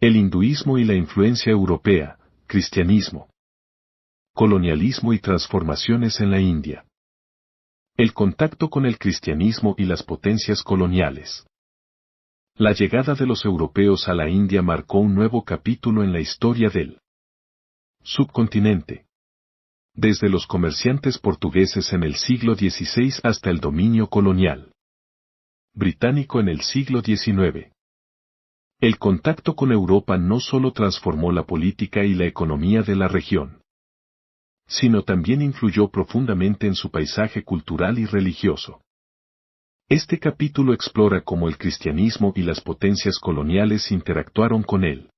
El hinduismo y la influencia europea, cristianismo. Colonialismo y transformaciones en la India. El contacto con el cristianismo y las potencias coloniales. La llegada de los europeos a la India marcó un nuevo capítulo en la historia del subcontinente. Desde los comerciantes portugueses en el siglo XVI hasta el dominio colonial británico en el siglo XIX. El contacto con Europa no solo transformó la política y la economía de la región, sino también influyó profundamente en su paisaje cultural y religioso. Este capítulo explora cómo el cristianismo y las potencias coloniales interactuaron con el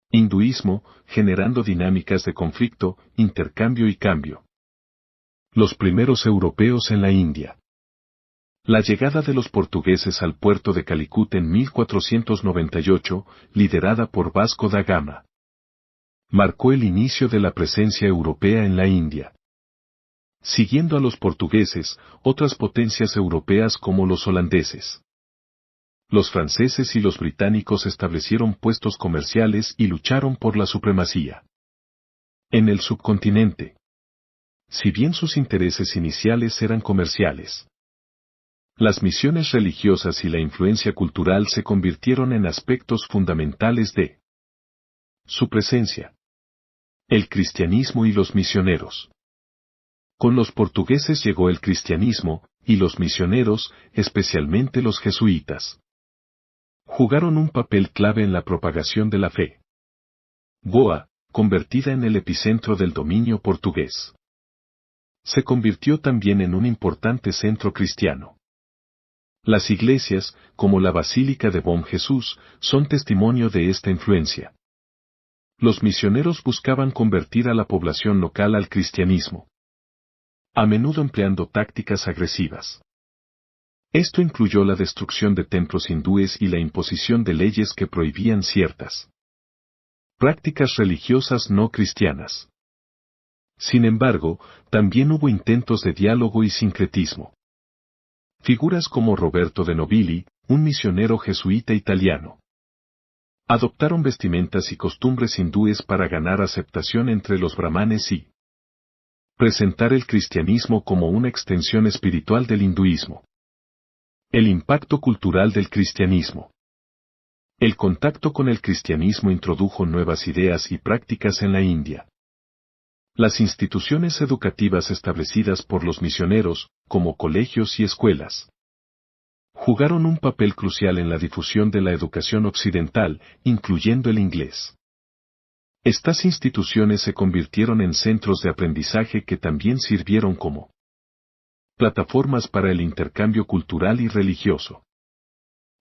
hinduismo, generando dinámicas de conflicto, intercambio y cambio. Los primeros europeos en la India. La llegada de los portugueses al puerto de Calicut en 1498, liderada por Vasco da Gama, marcó el inicio de la presencia europea en la India. Siguiendo a los portugueses, otras potencias europeas como los holandeses, los franceses y los británicos establecieron puestos comerciales y lucharon por la supremacía en el subcontinente. Si bien sus intereses iniciales eran comerciales, las misiones religiosas y la influencia cultural se convirtieron en aspectos fundamentales de su presencia. El cristianismo y los misioneros. Con los portugueses llegó el cristianismo, y los misioneros, especialmente los jesuitas, jugaron un papel clave en la propagación de la fe. Goa, convertida en el epicentro del dominio portugués, se convirtió también en un importante centro cristiano. Las iglesias, como la Basílica de Bom Jesús, son testimonio de esta influencia. Los misioneros buscaban convertir a la población local al cristianismo, a menudo empleando tácticas agresivas. Esto incluyó la destrucción de templos hindúes y la imposición de leyes que prohibían ciertas prácticas religiosas no cristianas. Sin embargo, también hubo intentos de diálogo y sincretismo. Figuras como Roberto de Nobili, un misionero jesuita italiano, adoptaron vestimentas y costumbres hindúes para ganar aceptación entre los brahmanes y presentar el cristianismo como una extensión espiritual del hinduismo. El impacto cultural del cristianismo. El contacto con el cristianismo introdujo nuevas ideas y prácticas en la India. Las instituciones educativas establecidas por los misioneros, como colegios y escuelas, jugaron un papel crucial en la difusión de la educación occidental, incluyendo el inglés. Estas instituciones se convirtieron en centros de aprendizaje que también sirvieron como plataformas para el intercambio cultural y religioso.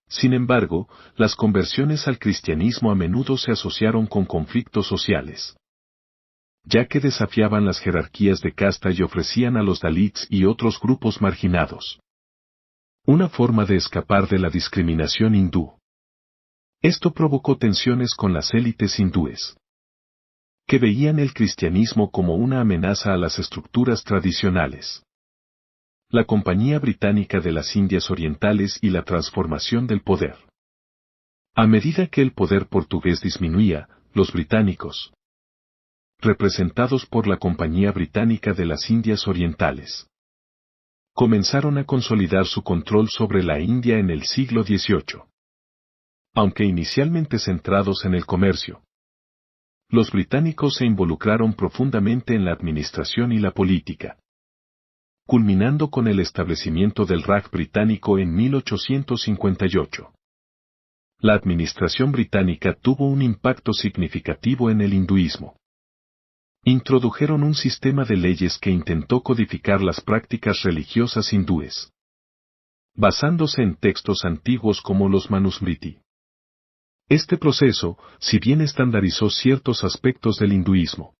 Sin embargo, las conversiones al cristianismo a menudo se asociaron con conflictos sociales, ya que desafiaban las jerarquías de casta y ofrecían a los Dalits y otros grupos marginados una forma de escapar de la discriminación hindú. Esto provocó tensiones con las élites hindúes, que veían el cristianismo como una amenaza a las estructuras tradicionales. La Compañía Británica de las Indias Orientales y la transformación del poder. A medida que el poder portugués disminuía, los británicos, representados por la Compañía Británica de las Indias Orientales, comenzaron a consolidar su control sobre la India en el siglo XVIII. Aunque inicialmente centrados en el comercio, los británicos se involucraron profundamente en la administración y la política, culminando con el establecimiento del Raj británico en 1858. La administración británica tuvo un impacto significativo en el hinduismo. Introdujeron un sistema de leyes que intentó codificar las prácticas religiosas hindúes, basándose en textos antiguos como los Manusmriti. Este proceso, si bien estandarizó ciertos aspectos del hinduismo,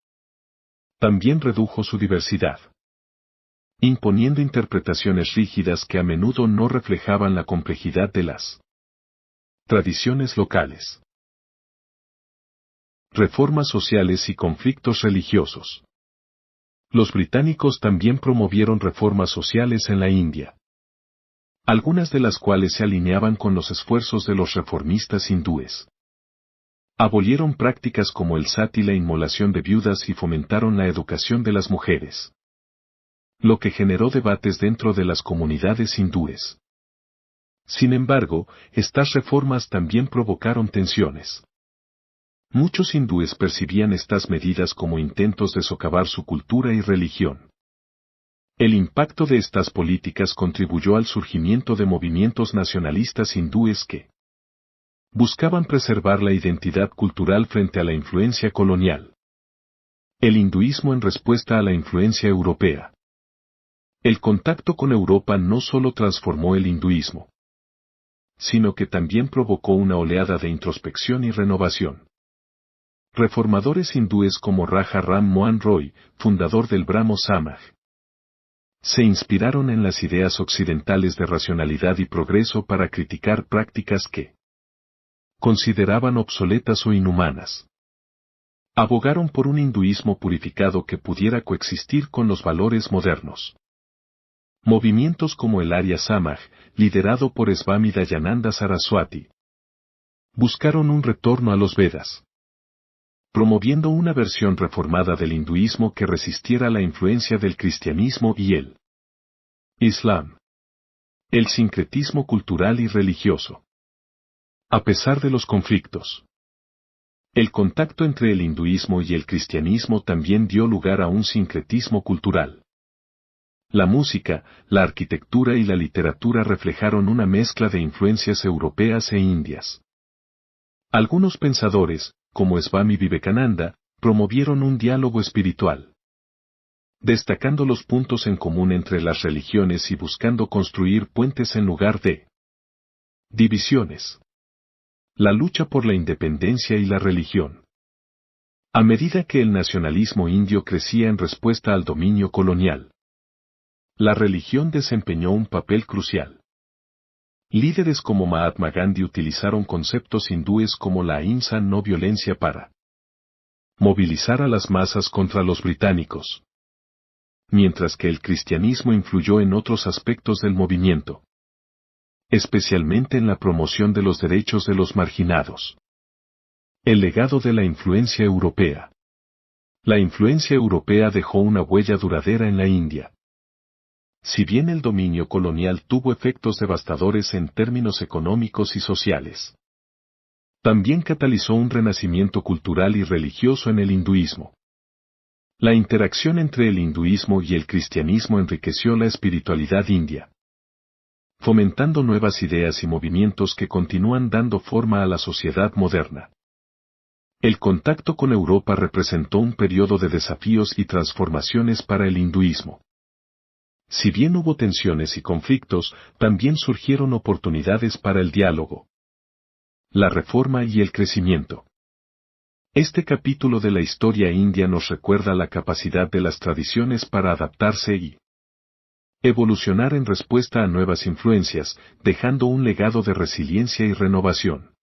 también redujo su diversidad, imponiendo interpretaciones rígidas que a menudo no reflejaban la complejidad de las tradiciones locales. Reformas sociales y conflictos religiosos. Los británicos también promovieron reformas sociales en la India, algunas de las cuales se alineaban con los esfuerzos de los reformistas hindúes. Abolieron prácticas como el sati y la inmolación de viudas y fomentaron la educación de las mujeres, lo que generó debates dentro de las comunidades hindúes. Sin embargo, estas reformas también provocaron tensiones. Muchos hindúes percibían estas medidas como intentos de socavar su cultura y religión. El impacto de estas políticas contribuyó al surgimiento de movimientos nacionalistas hindúes que buscaban preservar la identidad cultural frente a la influencia colonial. El hinduismo en respuesta a la influencia europea. El contacto con Europa no solo transformó el hinduismo, sino que también provocó una oleada de introspección y renovación. Reformadores hindúes como Raja Ram Mohan Roy, fundador del Brahmo Samaj, se inspiraron en las ideas occidentales de racionalidad y progreso para criticar prácticas que consideraban obsoletas o inhumanas. Abogaron por un hinduismo purificado que pudiera coexistir con los valores modernos. Movimientos como el Arya Samaj, liderado por Swami Dayananda Saraswati, buscaron un retorno a los Vedas, promoviendo una versión reformada del hinduismo que resistiera la influencia del cristianismo y el Islam. El sincretismo cultural y religioso. A pesar de los conflictos, el contacto entre el hinduismo y el cristianismo también dio lugar a un sincretismo cultural. La música, la arquitectura y la literatura reflejaron una mezcla de influencias europeas e indias. Algunos pensadores, como Swami Vivekananda, promovieron un diálogo espiritual, destacando los puntos en común entre las religiones y buscando construir puentes en lugar de divisiones. La lucha por la independencia y la religión. A medida que el nacionalismo indio crecía en respuesta al dominio colonial, la religión desempeñó un papel crucial. Líderes como Mahatma Gandhi utilizaron conceptos hindúes como la ahimsa no violencia para movilizar a las masas contra los británicos, mientras que el cristianismo influyó en otros aspectos del movimiento, especialmente en la promoción de los derechos de los marginados. El legado de la influencia europea. La influencia europea dejó una huella duradera en la India. Si bien el dominio colonial tuvo efectos devastadores en términos económicos y sociales, también catalizó un renacimiento cultural y religioso en el hinduismo. La interacción entre el hinduismo y el cristianismo enriqueció la espiritualidad india, fomentando nuevas ideas y movimientos que continúan dando forma a la sociedad moderna. El contacto con Europa representó un periodo de desafíos y transformaciones para el hinduismo. Si bien hubo tensiones y conflictos, también surgieron oportunidades para el diálogo, la reforma y el crecimiento. Este capítulo de la historia india nos recuerda la capacidad de las tradiciones para adaptarse y evolucionar en respuesta a nuevas influencias, dejando un legado de resiliencia y renovación.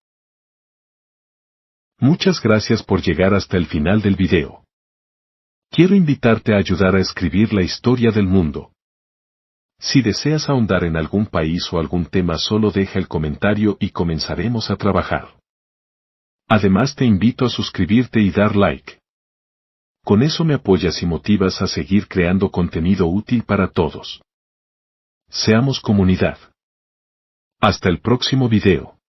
Muchas gracias por llegar hasta el final del video. Quiero invitarte a ayudar a escribir la historia del mundo. Si deseas ahondar en algún país o algún tema, solo deja el comentario y comenzaremos a trabajar. Además, te invito a suscribirte y dar like. Con eso me apoyas y motivas a seguir creando contenido útil para todos. Seamos comunidad. Hasta el próximo video.